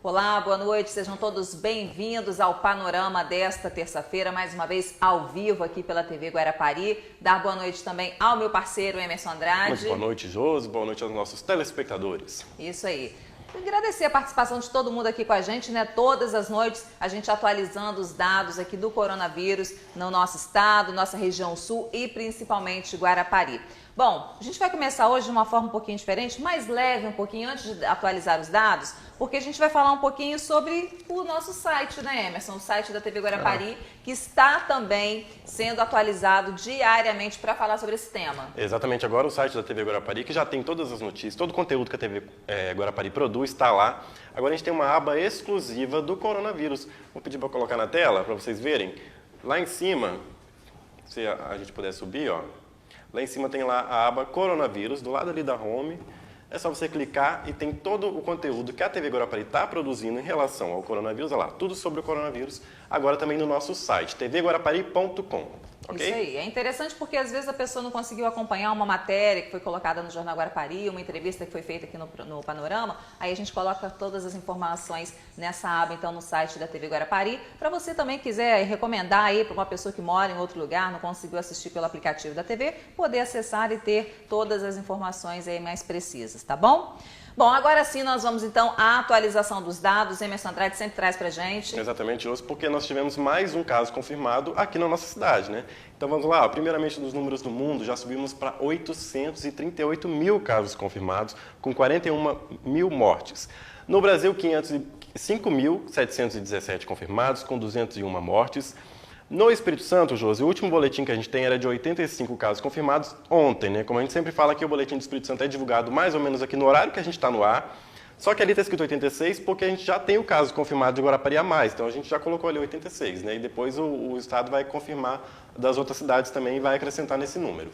Olá, boa noite, sejam todos bem-vindos ao Panorama desta terça-feira, mais uma vez ao vivo aqui pela TV Guarapari. Dar boa noite também ao meu parceiro Emerson Andrade. Muito boa noite, Josi, boa noite aos nossos telespectadores. Isso aí. Agradecer a participação de todo mundo aqui com a gente, né? Todas as noites a gente atualizando os dados aqui do coronavírus no nosso estado, nossa região sul e principalmente Guarapari. Bom, a gente vai começar hoje de uma forma um pouquinho diferente, mais leve um pouquinho antes de atualizar os dados, porque a gente vai falar um pouquinho sobre o nosso site, né, Emerson? O site da TV Guarapari, que está também sendo atualizado diariamente para falar sobre esse tema. Exatamente, agora o site da TV Guarapari, que já tem todas as notícias, todo o conteúdo que a TV Guarapari produz está lá. Agora a gente tem uma aba exclusiva do coronavírus. Vou pedir para colocar na tela para vocês verem. Lá em cima, se a gente puder subir, ó. Lá em cima tem lá a aba Coronavírus, do lado ali da Home. É só você clicar e tem todo o conteúdo que a TV Guarapari está produzindo em relação ao coronavírus. Olha lá, tudo sobre o coronavírus, agora também no nosso site, tvguarapari.com. Okay? Isso aí. É interessante porque às vezes a pessoa não conseguiu acompanhar uma matéria que foi colocada no Jornal Guarapari, uma entrevista que foi feita aqui no Panorama, aí a gente coloca todas as informações nessa aba, então, no site da TV Guarapari, para você também quiser recomendar aí para uma pessoa que mora em outro lugar, não conseguiu assistir pelo aplicativo da TV, poder acessar e ter todas as informações aí mais precisas, tá bom? Bom, agora sim nós vamos então à atualização dos dados. Emerson Andrade sempre traz pra gente. Exatamente, hoje, porque nós tivemos mais um caso confirmado aqui na nossa cidade, né? Então vamos lá, primeiramente dos números do mundo, já subimos para 838 mil casos confirmados, com 41 mil mortes. No Brasil, 5.717 confirmados, com 201 mortes. No Espírito Santo, Josi, o último boletim que a gente tem era de 85 casos confirmados ontem, né? Como a gente sempre fala que o boletim do Espírito Santo é divulgado mais ou menos aqui no horário que a gente está no ar, só que ali está escrito 86 porque a gente já tem o caso confirmado de Guarapari a mais, então a gente já colocou ali 86, né? E depois o Estado vai confirmar das outras cidades também e vai acrescentar nesse número.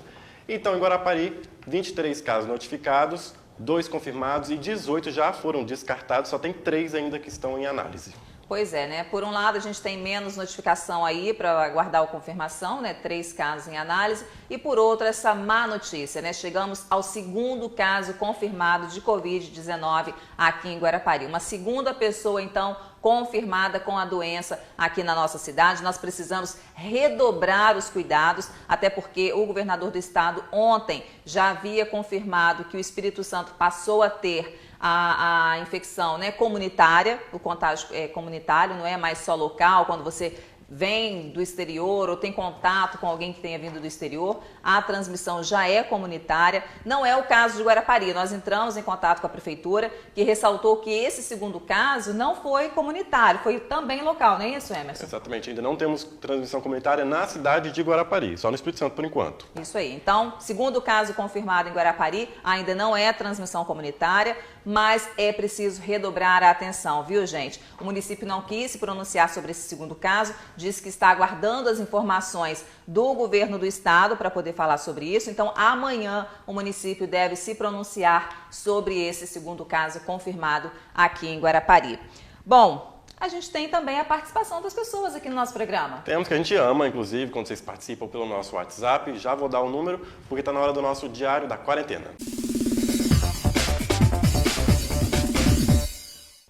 Então, em Guarapari, 23 casos notificados, 2 confirmados e 18 já foram descartados, só tem 3 ainda que estão em análise. Pois é, né? Por um lado, a gente tem menos notificação aí para aguardar a confirmação, né? 3 casos em análise. E por outro, essa má notícia, né? Chegamos ao segundo caso confirmado de Covid-19 aqui em Guarapari. Uma segunda pessoa, então, confirmada com a doença aqui na nossa cidade. Nós precisamos redobrar os cuidados, até porque o governador do estado ontem já havia confirmado que o Espírito Santo passou a ter a infecção, né, comunitária, o contágio é comunitário, não é mais só local, quando você vem do exterior ou tem contato com alguém que tenha vindo do exterior, a transmissão já é comunitária. Não é o caso de Guarapari. Nós entramos em contato com a prefeitura, que ressaltou que esse segundo caso não foi comunitário, foi também local, não é isso, Emerson? Exatamente, ainda não temos transmissão comunitária na cidade de Guarapari, só no Espírito Santo por enquanto. Isso aí. Então, segundo caso confirmado em Guarapari, ainda não é transmissão comunitária, mas é preciso redobrar a atenção, viu, gente? O município não quis se pronunciar sobre esse segundo caso, diz que está aguardando as informações do governo do estado para poder falar sobre isso. Então, amanhã o município deve se pronunciar sobre esse segundo caso confirmado aqui em Guarapari. Bom, a gente tem também a participação das pessoas aqui no nosso programa. Temos, que a gente ama, inclusive, quando vocês participam pelo nosso WhatsApp. Já vou dar o número, porque está na hora do nosso Diário da Quarentena.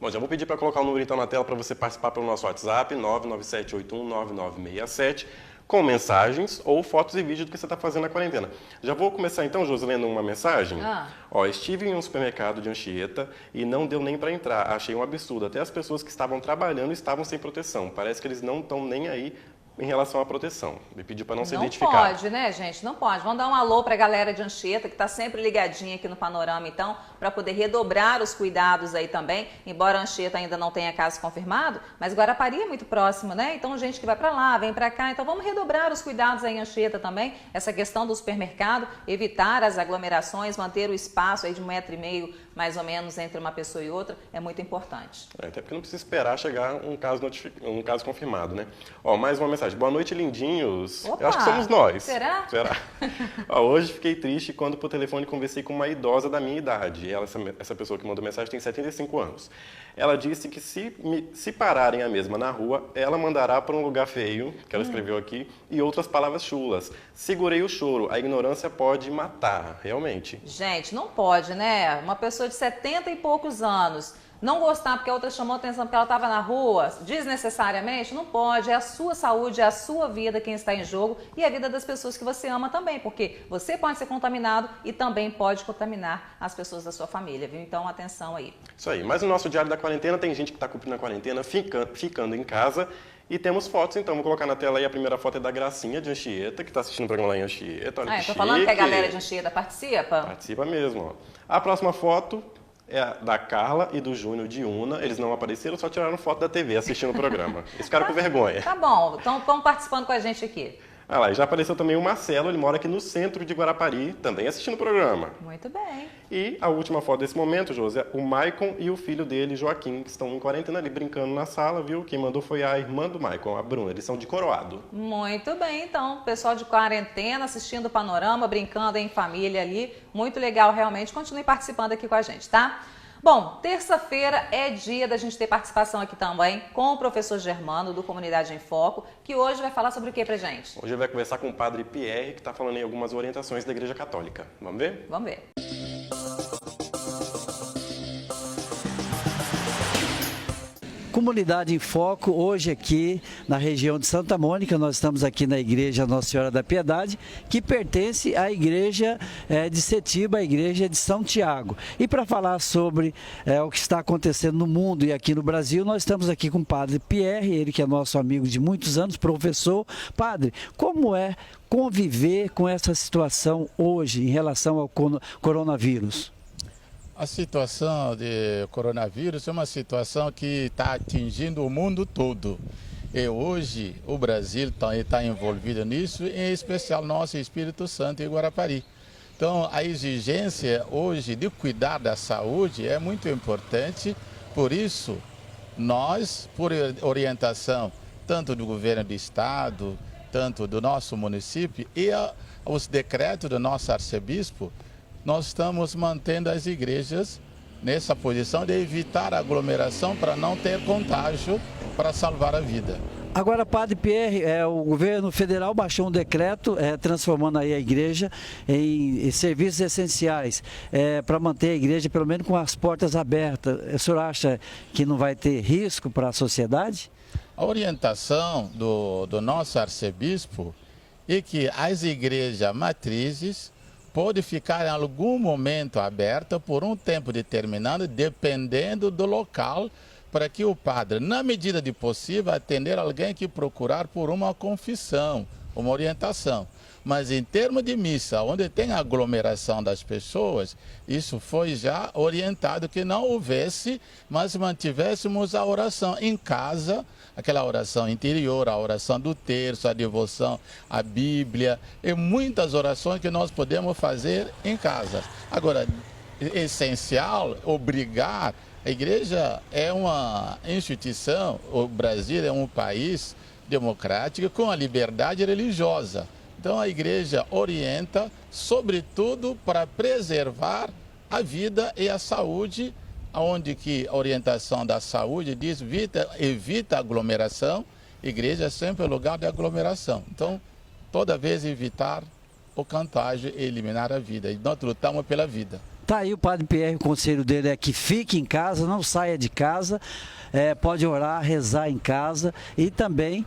Bom, já vou pedir para colocar o número então na tela para você participar pelo nosso WhatsApp, 997819967, com mensagens ou fotos e vídeos do que você está fazendo na quarentena. Já vou começar então, Josi, lendo uma mensagem. Ó, estive em um supermercado de Anchieta e não deu nem para entrar. Achei um absurdo. Até as pessoas que estavam trabalhando estavam sem proteção. Parece que eles não estão nem aí em relação à proteção. Me pediu para não ser identificado. Não pode, né, gente? Não pode. Vamos dar um alô para a galera de Anchieta, que está sempre ligadinha aqui no Panorama, então, para poder redobrar os cuidados aí também. Embora Anchieta ainda não tenha caso confirmado, mas Guarapari é muito próximo, né? Então, gente que vai para lá, vem para cá. Então, vamos redobrar os cuidados aí em Anchieta também. Essa questão do supermercado, evitar as aglomerações, manter o espaço aí de 1,5 m, mais ou menos, entre uma pessoa e outra, é muito importante. Até porque não precisa esperar chegar um caso confirmado, né? Ó, mais uma mensagem. Boa noite, lindinhos. Opa, eu acho que somos nós. Será? Ó, hoje fiquei triste quando por telefone conversei com uma idosa da minha idade. Essa pessoa que mandou mensagem tem 75 anos. Ela disse que se pararem a mesma na rua, ela mandará para um lugar feio, que ela escreveu aqui, e outras palavras chulas. Segurei o choro. A ignorância pode matar, realmente. Gente, não pode, né? Uma pessoa de 70 e poucos anos Não gostar porque a outra chamou atenção porque ela estava na rua, desnecessariamente, não pode. É a sua saúde, é a sua vida quem está em jogo e a vida das pessoas que você ama também, porque você pode ser contaminado e também pode contaminar as pessoas da sua família, viu? Então, atenção aí. Isso aí. Mas no nosso Diário da Quarentena tem gente que está cumprindo a quarentena, ficando em casa. E temos fotos, então. Vou colocar na tela aí. A primeira foto é da Gracinha de Anchieta, que está assistindo o programa lá em Anchieta. Olha que tô falando que a galera de Anchieta participa? Participa mesmo, ó. A próxima foto é a da Carla e do Júnior de Una. Eles não apareceram, só tiraram foto da TV assistindo o programa. Eles ficaram com vergonha. Tá bom, então vamos participando com a gente aqui. Ah lá, e já apareceu também o Marcelo, ele mora aqui no centro de Guarapari, também assistindo o programa. Muito bem. E a última foto desse momento, Josi, o Maicon e o filho dele, Joaquim, que estão em quarentena ali brincando na sala, viu? Quem mandou foi a irmã do Maicon, a Bruna, eles são de Coroado. Muito bem, então, pessoal de quarentena, assistindo o Panorama, brincando em família ali, muito legal realmente, continue participando aqui com a gente, tá? Bom, terça-feira é dia da gente ter participação aqui também com o professor Germano, do Comunidade em Foco, que hoje vai falar sobre o que pra gente? Hoje ele vai conversar com o padre Pierre, que está falando em algumas orientações da Igreja Católica. Vamos ver? Vamos ver. Comunidade em Foco, hoje aqui na região de Santa Mônica, nós estamos aqui na Igreja Nossa Senhora da Piedade, que pertence à Igreja de Setiba, a Igreja de São Tiago. E para falar sobre o que está acontecendo no mundo e aqui no Brasil, nós estamos aqui com o Padre Pierre, ele que é nosso amigo de muitos anos, professor. Padre, como é conviver com essa situação hoje em relação ao coronavírus? A situação de coronavírus é uma situação que está atingindo o mundo todo. E hoje o Brasil está envolvido nisso, em especial nosso Espírito Santo e Guarapari. Então a exigência hoje de cuidar da saúde é muito importante, por isso nós, por orientação tanto do governo do estado, tanto do nosso município e os decretos do nosso arcebispo, nós estamos mantendo as igrejas nessa posição de evitar aglomeração para não ter contágio, para salvar a vida. Agora, Padre Pierre, o governo federal baixou um decreto transformando aí a igreja em serviços essenciais para manter a igreja pelo menos com as portas abertas. O senhor acha que não vai ter risco para a sociedade? A orientação do nosso arcebispo é que as igrejas matrizes pode ficar em algum momento aberta por um tempo determinado, dependendo do local, para que o padre, na medida de possível, atender alguém que procurar por uma confissão, uma orientação. Mas em termos de missa, onde tem aglomeração das pessoas, isso foi já orientado que não houvesse, mas mantivéssemos a oração em casa, aquela oração interior, a oração do terço, a devoção à Bíblia e muitas orações que nós podemos fazer em casa. Agora, é essencial obrigar, a igreja é uma instituição, o Brasil é um país democrático com a liberdade religiosa. Então a igreja orienta, sobretudo, para preservar a vida e a saúde, onde que a orientação da saúde diz evita aglomeração, igreja é sempre lugar de aglomeração. Então, toda vez evitar o contágio e eliminar a vida. E nós lutamos pela vida. Tá aí o Padre Pierre, o conselho dele é que fique em casa, não saia de casa, pode orar, rezar em casa e também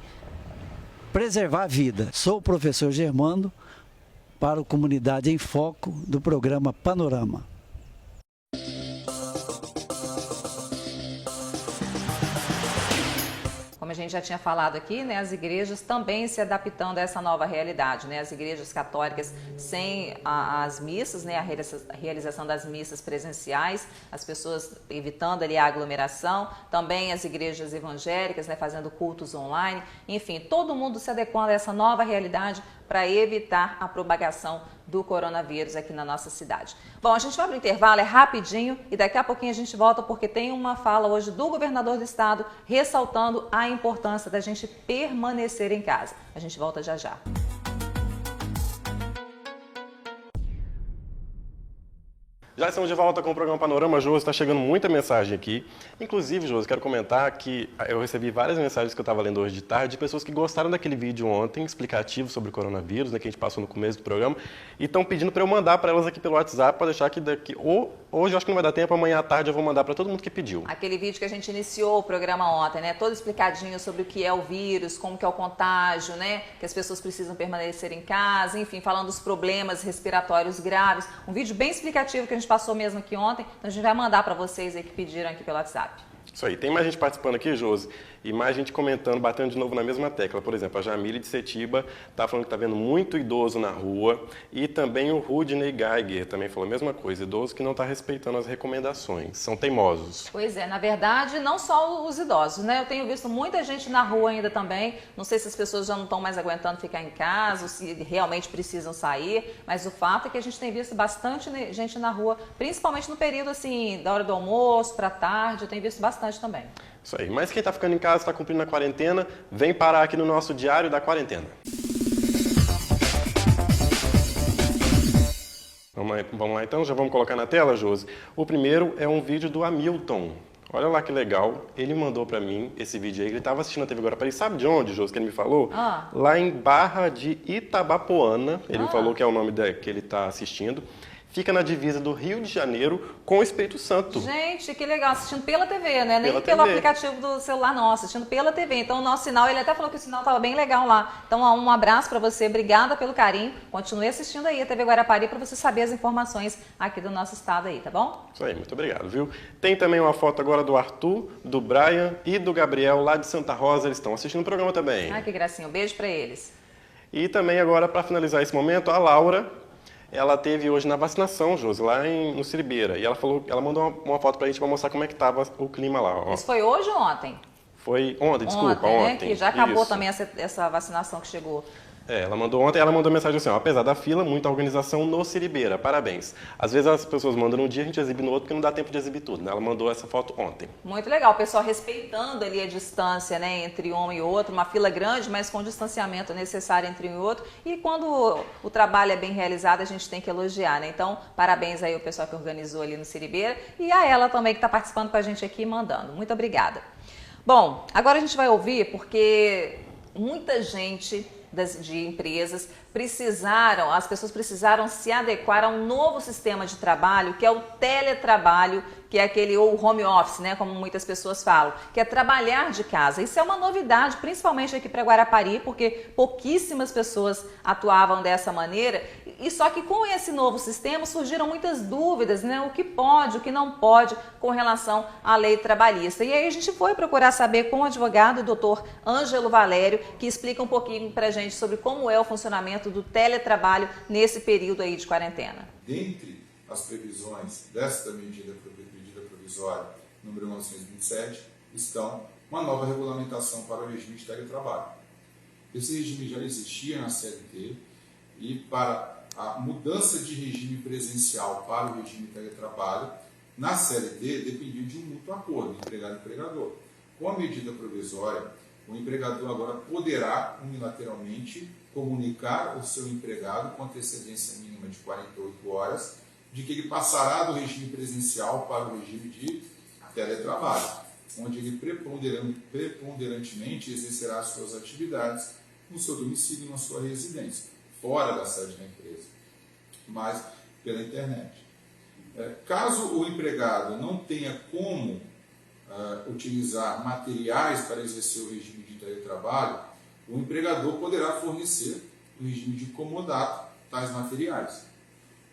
preservar a vida. Sou o professor Germano para o Comunidade em Foco do programa Panorama. Como a gente já tinha falado aqui, né, as igrejas também se adaptando a essa nova realidade, né? As igrejas católicas sem as missas, né, a realização das missas presenciais, as pessoas evitando ali a aglomeração, também as igrejas evangélicas, né, fazendo cultos online, enfim, todo mundo se adequando a essa nova realidade para evitar a propagação do coronavírus aqui na nossa cidade. Bom, a gente vai para o intervalo, é rapidinho e daqui a pouquinho a gente volta porque tem uma fala hoje do governador do estado ressaltando a importância da gente permanecer em casa. A gente volta já já. Já estamos de volta com o programa Panorama. Josi, está chegando muita mensagem aqui. Inclusive, Josi, quero comentar que eu recebi várias mensagens que eu estava lendo hoje de tarde de pessoas que gostaram daquele vídeo ontem, explicativo sobre o coronavírus, né, que a gente passou no começo do programa, e estão pedindo para eu mandar para elas aqui pelo WhatsApp, para deixar aqui hoje eu acho que não vai dar tempo, amanhã à tarde eu vou mandar para todo mundo que pediu. Aquele vídeo que a gente iniciou o programa ontem, né, todo explicadinho sobre o que é o vírus, como que é o contágio, né, que as pessoas precisam permanecer em casa, enfim, falando dos problemas respiratórios graves. Um vídeo bem explicativo que a gente passou mesmo aqui ontem, então a gente vai mandar para vocês aí que pediram aqui pelo WhatsApp. Isso aí. Tem mais gente participando aqui, Josi, e mais gente comentando, batendo de novo na mesma tecla. Por exemplo, a Jamile de Setiba está falando que está vendo muito idoso na rua, e também o Rudney Geiger também falou a mesma coisa, idoso que não está respeitando as recomendações, são teimosos. Pois é, na verdade, não só os idosos, né? Eu tenho visto muita gente na rua ainda também, não sei se as pessoas já não estão mais aguentando ficar em casa, ou se realmente precisam sair, mas o fato é que a gente tem visto bastante gente na rua, principalmente no período, assim, da hora do almoço, para tarde, eu tenho visto bastante também. Isso aí. Mas quem está ficando em casa, está cumprindo a quarentena, vem parar aqui no nosso Diário da Quarentena. Vamos lá então, já vamos colocar na tela, Josi. O primeiro é um vídeo do Hamilton. Olha lá que legal, ele mandou pra mim esse vídeo aí, ele estava assistindo a TV Guarapari. Sabe de onde, Josi, que ele me falou? Lá em Barra de Itabapoana, ele me falou que é o nome que ele está assistindo. Fica na divisa do Rio de Janeiro com o Espírito Santo. Gente, que legal, assistindo pela TV, né? Nem Pela pelo TV. aplicativo do celular, não, assistindo pela TV. Então o nosso sinal, ele até falou que o sinal estava bem legal lá. Então um abraço para você, obrigada pelo carinho. Continue assistindo aí a TV Guarapari para você saber as informações aqui do nosso estado aí, tá bom? Isso aí, muito obrigado, viu? Tem também uma foto agora do Arthur, do Brian e do Gabriel lá de Santa Rosa, eles estão assistindo o programa também. Ai, que gracinha, um beijo para eles. E também agora, para finalizar esse momento, a Laura, ela teve hoje na vacinação, Josi, lá no Siribeira. E ela mandou uma foto pra gente para mostrar como é que tava o clima lá. Ó. Isso foi hoje ou ontem? Foi ontem, desculpa, ontem. Ontem. Que já acabou Isso. também essa vacinação que chegou. Ela mandou ontem, ela mandou mensagem assim, ó, apesar da fila, muita organização no Siribeira, parabéns. Às vezes as pessoas mandam num dia, a gente exibe no outro, porque não dá tempo de exibir tudo, né? Ela mandou essa foto ontem. Muito legal, o pessoal respeitando ali a distância, né, entre um e outro, uma fila grande, mas com o distanciamento necessário entre um e outro. E quando o trabalho é bem realizado, a gente tem que elogiar, né? Então, parabéns aí ao pessoal que organizou ali no Siribeira e a ela também que está participando com a gente aqui e mandando. Muito obrigada. Bom, agora a gente vai ouvir porque muita gente de empresas as pessoas precisaram se adequar a um novo sistema de trabalho, que é o teletrabalho, que é aquele ou home office, né, como muitas pessoas falam, que é trabalhar de casa. Isso é uma novidade, principalmente aqui para Guarapari, porque pouquíssimas pessoas atuavam dessa maneira. E só que com esse novo sistema surgiram muitas dúvidas, né, o que pode, o que não pode com relação à lei trabalhista. E aí a gente foi procurar saber com o advogado, o doutor Ângelo Valério, que explica um pouquinho para a gente sobre como é o funcionamento do teletrabalho nesse período aí de quarentena. Dentre as previsões desta medida provisória número 1927 estão uma nova regulamentação para o regime de teletrabalho. Esse regime já existia na CLT e para a mudança de regime presencial para o regime de teletrabalho, na CLT dependia de um mútuo acordo, empregado e empregador. Com a medida provisória, o empregador agora poderá unilateralmente comunicar ao seu empregado com antecedência mínima de 48 horas de que ele passará do regime presencial para o regime de teletrabalho, onde ele preponderantemente exercerá as suas atividades no seu domicílio e na sua residência, fora da sede da empresa, mas pela internet. Caso o empregado não tenha como utilizar materiais para exercer o regime de teletrabalho, o empregador poderá fornecer, no regime de comodato, tais materiais.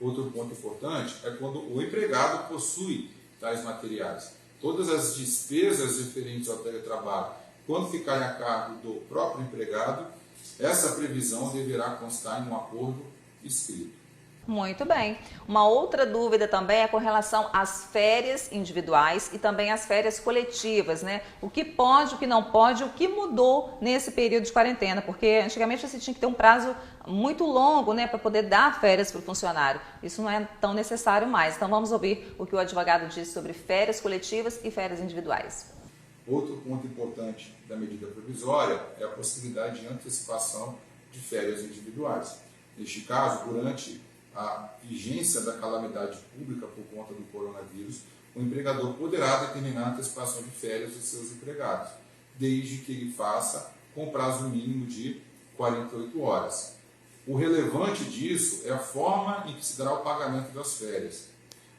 Outro ponto importante é quando o empregado possui tais materiais. Todas as despesas referentes ao teletrabalho, quando ficarem a cargo do próprio empregado, essa previsão deverá constar em um acordo escrito. Muito bem. Uma outra dúvida também é com relação às férias individuais e também às férias coletivas, né? O que pode, o que não pode, o que mudou nesse período de quarentena, porque antigamente você tinha que ter um prazo muito longo, né, para poder dar férias para o funcionário. Isso não é tão necessário mais. Então vamos ouvir o que o advogado disse sobre férias coletivas e férias individuais. Outro ponto importante da medida provisória é a possibilidade de antecipação de férias individuais. Neste caso, durante a vigência da calamidade pública por conta do coronavírus, o empregador poderá determinar a antecipação de férias dos seus empregados, desde que ele faça com prazo mínimo de 48 horas. O relevante disso é a forma em que se dará o pagamento das férias.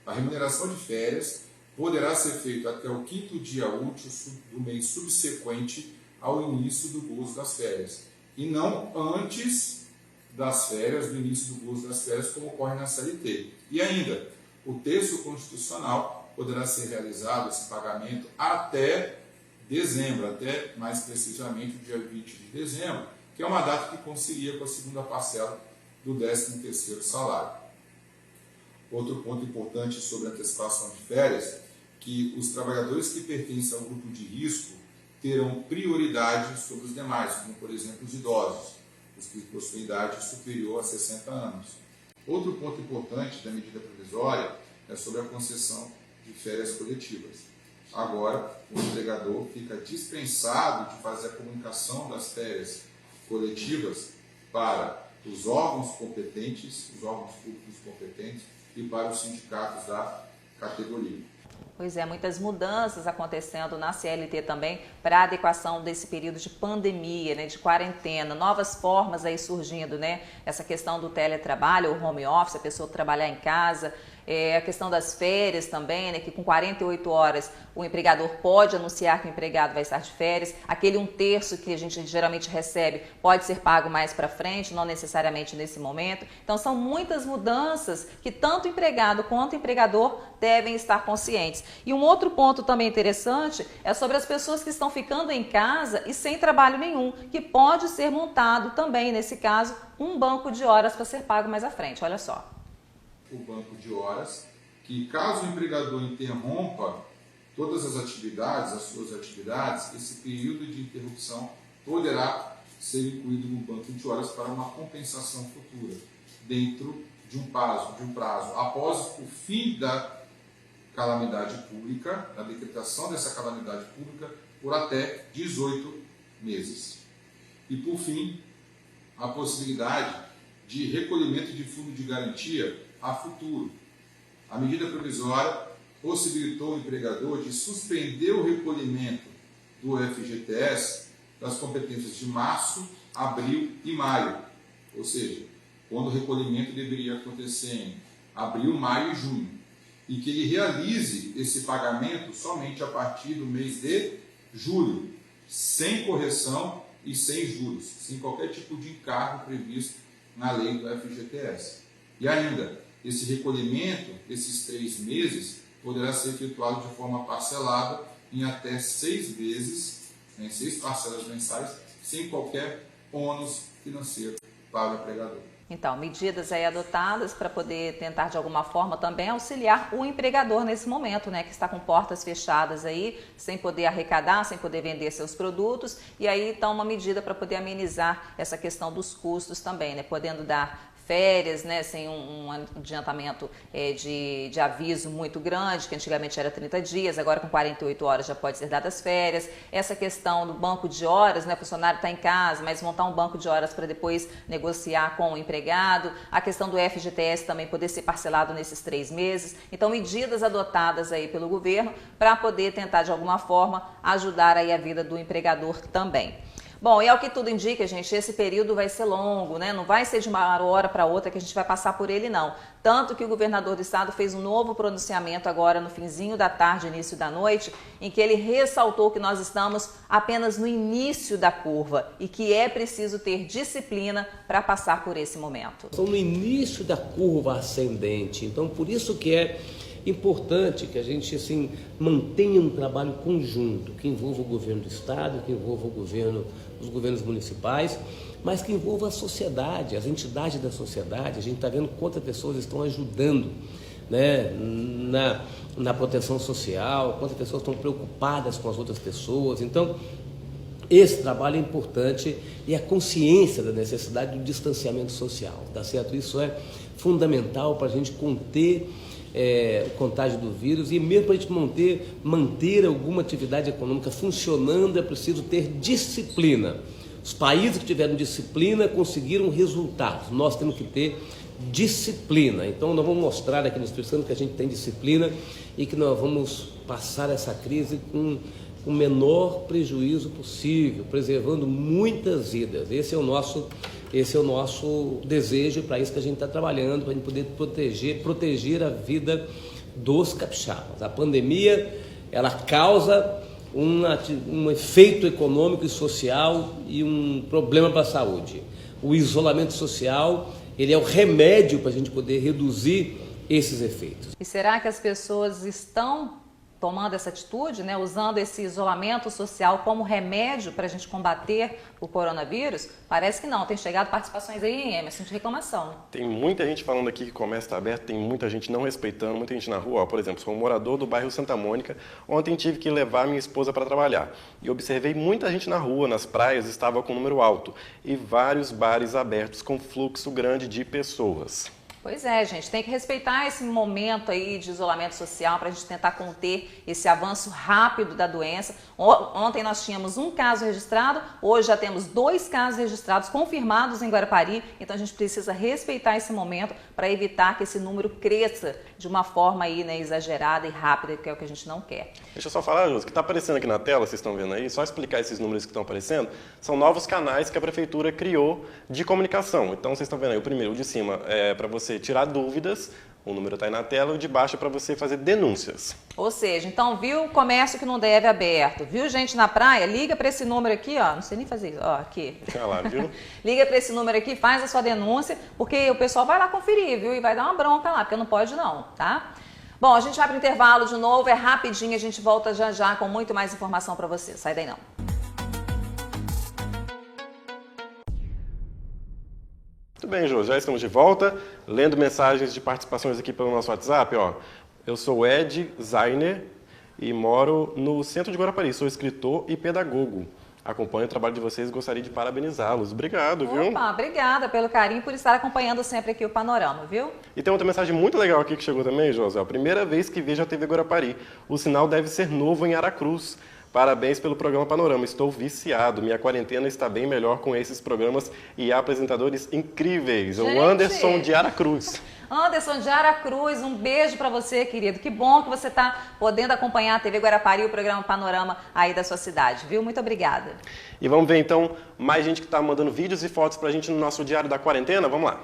A remuneração de férias poderá ser feita até o 5º dia útil do mês subsequente ao início do gozo das férias, e não antes das férias, do início do gozo das férias, como ocorre na CLT. E ainda, o terço constitucional poderá ser realizado, esse pagamento, até dezembro, até mais precisamente o dia 20 de dezembro, que é uma data que coincidia com a segunda parcela do 13º salário. Outro ponto importante sobre a antecipação de férias, que os trabalhadores que pertencem ao grupo de risco terão prioridade sobre os demais, como por exemplo os idosos, os que possuem idade superior a 60 anos. Outro ponto importante da medida provisória é sobre a concessão de férias coletivas. Agora, o empregador fica dispensado de fazer a comunicação das férias coletivas para os órgãos competentes, os órgãos públicos competentes e para os sindicatos da categoria. Pois é, muitas mudanças acontecendo na CLT também para a adequação desse período de pandemia, né, de quarentena, novas formas aí surgindo, né? Essa questão do teletrabalho, o home office, a pessoa trabalhar em casa, a questão das férias também, né, que com 48 horas o empregador pode anunciar que o empregado vai estar de férias, aquele 1/3 que a gente geralmente recebe pode ser pago mais para frente, não necessariamente nesse momento. Então são muitas mudanças que tanto o empregado quanto o empregador devem estar conscientes. E um outro ponto também interessante é sobre as pessoas que estão ficando em casa e sem trabalho nenhum, que pode ser montado também, nesse caso, um banco de horas para ser pago mais à frente. Olha só. O banco de horas, que caso o empregador interrompa todas as atividades, as suas atividades, esse período de interrupção poderá ser incluído no banco de horas para uma compensação futura, dentro de um prazo após o fim da calamidade pública, da decretação dessa calamidade pública, por até 18 meses. E, por fim, a possibilidade de recolhimento de fundo de garantia a futuro. A medida provisória possibilitou ao empregador de suspender o recolhimento do FGTS das competências de março, abril e maio, ou seja, quando o recolhimento deveria acontecer em abril, maio e junho, e que ele realize esse pagamento somente a partir do mês de julho, sem correção e sem juros, sem qualquer tipo de encargo previsto na lei do FGTS. E ainda, esse recolhimento, esses 3 meses, poderá ser efetuado de forma parcelada em até 6 vezes, em 6 parcelas mensais, sem qualquer ônus financeiro para o empregador. Então, medidas aí adotadas para poder tentar de alguma forma também auxiliar o empregador nesse momento, né, que está com portas fechadas aí, sem poder arrecadar, sem poder vender seus produtos, e aí então uma medida para poder amenizar essa questão dos custos também, né, podendo dar férias, né, sem um adiantamento de aviso muito grande, que antigamente era 30 dias, agora com 48 horas já pode ser dadas férias. Essa questão do banco de horas, né, o funcionário está em casa, mas montar um banco de horas para depois negociar com o empregado. A questão do FGTS também poder ser parcelado nesses 3 meses. Então, medidas adotadas aí pelo governo para poder tentar, de alguma forma, ajudar aí a vida do empregador também. Bom, e ao que tudo indica, gente, esse período vai ser longo, né? Não vai ser de uma hora para outra que a gente vai passar por ele, não. Tanto que o governador do estado fez um novo pronunciamento agora no finzinho da tarde, início da noite, em que ele ressaltou que nós estamos apenas no início da curva e que é preciso ter disciplina para passar por esse momento. Estamos no início da curva ascendente, então por isso que é importante que a gente assim, mantenha um trabalho conjunto, que envolva o governo do estado, que envolva os governos municipais, mas que envolva a sociedade, as entidades da sociedade. A gente está vendo quantas pessoas estão ajudando, né, na proteção social, quantas pessoas estão preocupadas com as outras pessoas. Então, esse trabalho é importante e a consciência da necessidade do distanciamento social, tá certo? Isso é fundamental para a gente conter o contágio do vírus, e mesmo para a gente manter alguma atividade econômica funcionando, é preciso ter disciplina. Os países que tiveram disciplina conseguiram resultados. Nós temos que ter disciplina. Então nós vamos mostrar aqui no Espírito Santo que a gente tem disciplina e que nós vamos passar essa crise com o menor prejuízo possível, preservando muitas vidas. Esse é o nosso desejo, para isso que a gente está trabalhando, para a gente poder proteger a vida dos capixabas. A pandemia, ela causa um efeito econômico e social e um problema para a saúde. O isolamento social, ele é o remédio para a gente poder reduzir esses efeitos. E será que as pessoas estão tomando essa atitude, né, usando esse isolamento social como remédio para a gente combater o coronavírus? Parece que não. Tem chegado participações aí, Emerson, de reclamação. Tem muita gente falando aqui que o comércio está aberto, tem muita gente não respeitando, muita gente na rua. Ó, por exemplo, sou um morador do bairro Santa Mônica. Ontem tive que levar minha esposa para trabalhar. E observei muita gente na rua, nas praias, estava com número alto. E vários bares abertos com fluxo grande de pessoas. Pois é, gente, tem que respeitar esse momento aí de isolamento social para a gente tentar conter esse avanço rápido da doença. Ontem nós tínhamos um caso registrado, hoje já temos 2 casos registrados confirmados em Guarapari, então a gente precisa respeitar esse momento para evitar que esse número cresça de uma forma aí, né, exagerada e rápida, que é o que a gente não quer. Deixa eu só falar, Júlio, que está aparecendo aqui na tela, vocês estão vendo aí, só explicar esses números que estão aparecendo, são novos canais que a Prefeitura criou de comunicação. Então vocês estão vendo aí, o primeiro, o de cima, é para você tirar dúvidas, o número está aí na tela, o de baixo é para você fazer denúncias. Ou seja, então viu comércio que não deve aberto, viu gente na praia, liga para esse número aqui, ó, não sei nem fazer isso, ó, aqui. Olha lá, viu? Liga para esse número aqui, faz a sua denúncia, porque o pessoal vai lá conferir, viu, e vai dar uma bronca lá, porque não pode não, tá? Bom, a gente vai para o intervalo de novo, é rapidinho, a gente volta já já com muito mais informação para você, sai daí não. Muito bem, Jô, já estamos de volta, lendo mensagens de participações aqui pelo nosso WhatsApp, ó. Eu sou Ed Zainer e moro no centro de Guarapari, sou escritor e pedagogo. Acompanho o trabalho de vocês e gostaria de parabenizá-los. Obrigado, viu? Opa, obrigada pelo carinho, por estar acompanhando sempre aqui o Panorama, viu? E tem outra mensagem muito legal aqui que chegou também, José. A primeira vez que vejo a TV Guarapari. O sinal deve ser novo em Aracruz. Parabéns pelo programa Panorama. Estou viciado. Minha quarentena está bem melhor com esses programas e apresentadores incríveis. Gente. O Anderson de Aracruz. Anderson de Aracruz, um beijo para você, querido. Que bom que você está podendo acompanhar a TV Guarapari e o programa Panorama aí da sua cidade, viu? Muito obrigada. E vamos ver então mais gente que está mandando vídeos e fotos para a gente no nosso Diário da Quarentena. Vamos lá.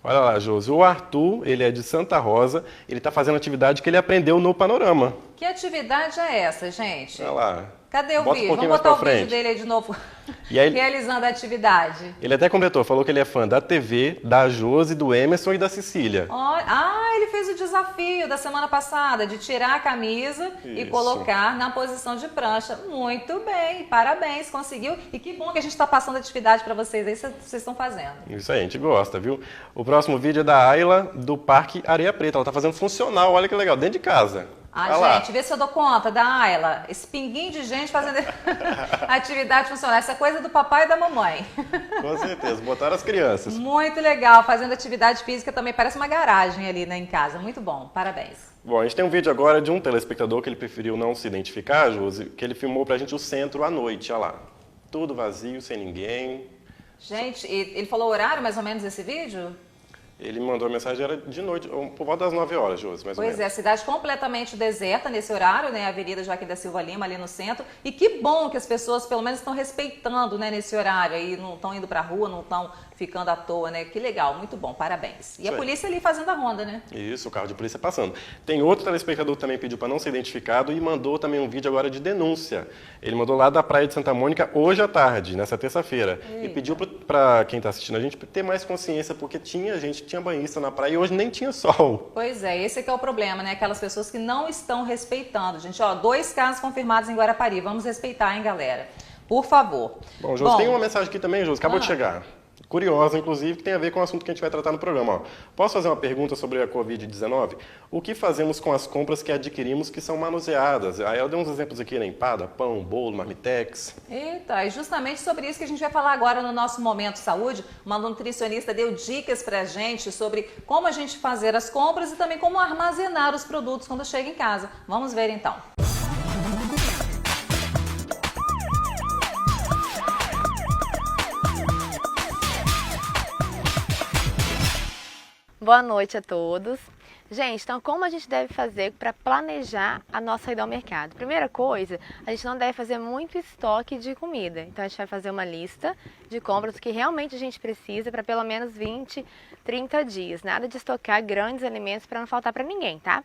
Olha lá, Josi, o Arthur, ele é de Santa Rosa, ele está fazendo atividade que ele aprendeu no Panorama. Que atividade é essa, gente? Olha lá. Cadê o Bota vídeo? um pouquinho Vamos mais botar pra o vídeo frente. dele aí de novo, E aí, realizando a atividade. ele até completou, falou que ele é fã da TV, da Josi, do Emerson e da Cecília. Ele fez o desafio da semana passada de tirar a camisa e Isso. colocar na posição de prancha. Muito bem, parabéns, conseguiu. E que bom que a gente está passando atividade para vocês aí, vocês estão fazendo. Isso aí, a gente gosta, viu? O próximo vídeo é da Ayla, do Parque Areia Preta. Ela tá fazendo funcional, olha que legal, dentro de casa. Olha lá. Gente, vê se eu dou conta da Ayla. Esse pinguinho de gente fazendo atividade funcional. Essa coisa é do papai e da mamãe. Com certeza, botaram as crianças. Muito legal, fazendo atividade física também. Parece uma garagem ali, né, em casa. Muito bom, parabéns. Bom, a gente tem um vídeo agora de um telespectador que ele preferiu não se identificar, Josi, que ele filmou pra gente o centro à noite, olha lá. Tudo vazio, sem ninguém. Gente, ele falou o horário mais ou menos desse vídeo? Ele mandou a mensagem, era de noite, por volta das 9 horas, Josi, mais ou menos. Pois é, a cidade completamente deserta nesse horário, né? A Avenida Joaquim da Silva Lima, ali no centro. E que bom que as pessoas, pelo menos, estão respeitando, né, nesse horário aí, não estão indo pra rua, não estão ficando à toa, né? Que legal, muito bom, parabéns. E a polícia ali fazendo a ronda, né? Isso, o carro de polícia passando. Tem outro telespectador que também pediu para não ser identificado e mandou também um vídeo agora de denúncia. Ele mandou lá da Praia de Santa Mônica hoje à tarde, nessa terça-feira. E pediu para quem está assistindo a gente ter mais consciência, porque tinha banhista na praia e hoje nem tinha sol. Pois é, esse que é o problema, né? Aquelas pessoas que não estão respeitando. Gente, ó, 2 casos confirmados em Guarapari. Vamos respeitar, hein, galera? Por favor. Bom, Josi, tem uma mensagem aqui também, Josi, acabou de chegar. Curiosa, inclusive, que tem a ver com o assunto que a gente vai tratar no programa. Ó. Posso fazer uma pergunta sobre a Covid-19? O que fazemos com as compras que adquirimos que são manuseadas? Aí ela deu uns exemplos aqui, né? Empada, pão, bolo, marmitex. Eita, e justamente sobre isso que a gente vai falar agora no nosso Momento Saúde. Uma nutricionista deu dicas pra gente sobre como a gente fazer as compras e também como armazenar os produtos quando chega em casa. Vamos ver então. Boa noite a todos. Gente, então como a gente deve fazer para planejar a nossa ida ao mercado? Primeira coisa, a gente não deve fazer muito estoque de comida. Então a gente vai fazer uma lista de compras que realmente a gente precisa para pelo menos 20, 30 dias. Nada de estocar grandes alimentos para não faltar para ninguém, tá?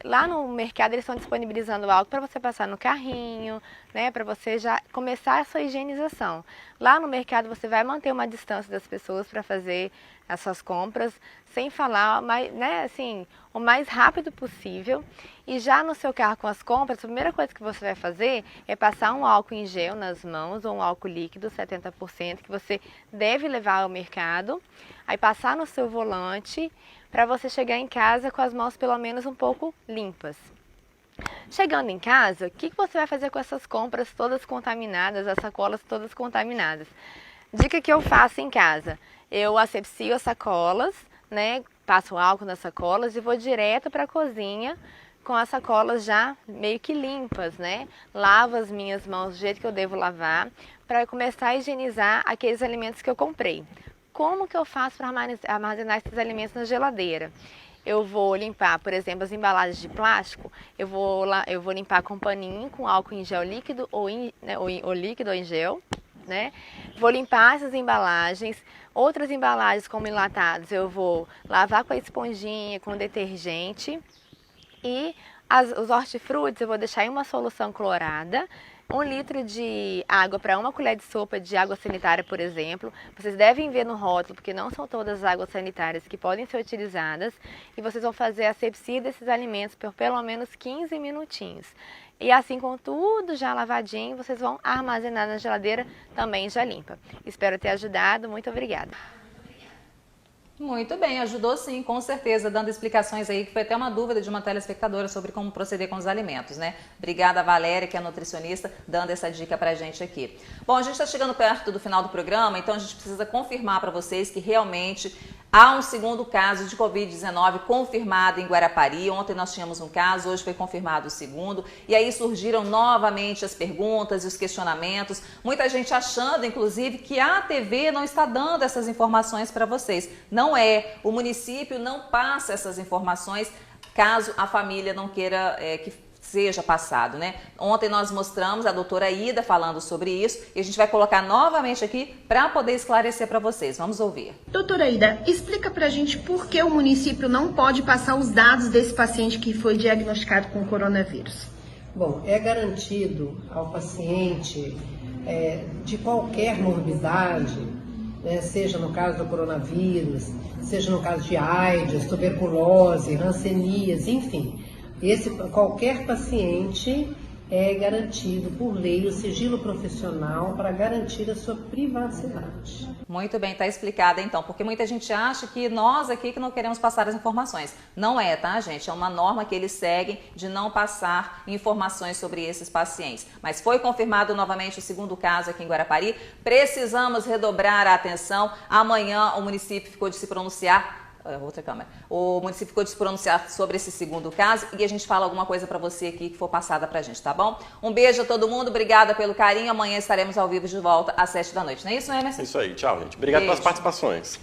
Lá no mercado eles estão disponibilizando algo para você passar no carrinho, né, para você já começar a sua higienização. Lá no mercado você vai manter uma distância das pessoas para fazer as suas compras, sem falar, né, assim, o mais rápido possível. E já no seu carro com as compras, a primeira coisa que você vai fazer é passar um álcool em gel nas mãos, ou um álcool líquido, 70%, que você deve levar ao mercado. Aí passar no seu volante, para você chegar em casa com as mãos pelo menos um pouco limpas. Chegando em casa, o que você vai fazer com essas compras todas contaminadas, as sacolas todas contaminadas? Dica que eu faço em casa: eu asepsio as sacolas, né, passo álcool nas sacolas e vou direto para a cozinha com as sacolas já meio que limpas, né? Lavo as minhas mãos do jeito que eu devo lavar para começar a higienizar aqueles alimentos que eu comprei. Como que eu faço para armazenar esses alimentos na geladeira? Eu vou limpar, por exemplo, as embalagens de plástico, eu vou limpar com paninho, com álcool em gel líquido ou líquido ou em gel, né? Vou limpar essas embalagens. Outras embalagens como enlatados eu vou lavar com a esponjinha, com detergente. E os hortifrutis eu vou deixar em uma solução clorada. 1 litro de água para 1 colher de sopa de água sanitária, por exemplo. Vocês devem ver no rótulo, porque não são todas as águas sanitárias que podem ser utilizadas. E vocês vão fazer a asepsia desses alimentos por pelo menos 15 minutinhos. E assim, com tudo já lavadinho, vocês vão armazenar na geladeira também já limpa. Espero ter ajudado. Muito obrigada. Muito bem, ajudou sim, com certeza, dando explicações aí, que foi até uma dúvida de uma telespectadora sobre como proceder com os alimentos, né? Obrigada, Valéria, que é nutricionista, dando essa dica pra gente aqui. Bom, a gente está chegando perto do final do programa, então a gente precisa confirmar para vocês que realmente há um segundo caso de Covid-19 confirmado em Guarapari. Ontem nós tínhamos um caso, hoje foi confirmado o segundo. E aí surgiram novamente as perguntas e os questionamentos. Muita gente achando, inclusive, que a TV não está dando essas informações para vocês. Não é. O município não passa essas informações caso a família não queira que seja passado, né? Ontem nós mostramos a doutora Ida falando sobre isso e a gente vai colocar novamente aqui para poder esclarecer para vocês. Vamos ouvir. Doutora Ida, explica pra gente por que o município não pode passar os dados desse paciente que foi diagnosticado com coronavírus. Bom, é garantido ao paciente de qualquer morbidade, né, seja no caso do coronavírus, seja no caso de AIDS, tuberculose, hanseníase, enfim, qualquer paciente é garantido por lei o sigilo profissional para garantir a sua privacidade. Muito bem, está explicado então, porque muita gente acha que nós aqui que não queremos passar as informações. Não é, tá, gente? É uma norma que eles seguem de não passar informações sobre esses pacientes. Mas foi confirmado novamente o segundo caso aqui em Guarapari. Precisamos redobrar a atenção. Amanhã o município ficou de se pronunciar. Outra câmera. O município ficou de se pronunciar sobre esse segundo caso e a gente fala alguma coisa para você aqui que for passada pra gente, tá bom? Um beijo a todo mundo, obrigada pelo carinho. Amanhã estaremos ao vivo de volta às 7 da noite. Não é isso, Emerson? Isso aí, tchau, gente. Obrigado pelas participações.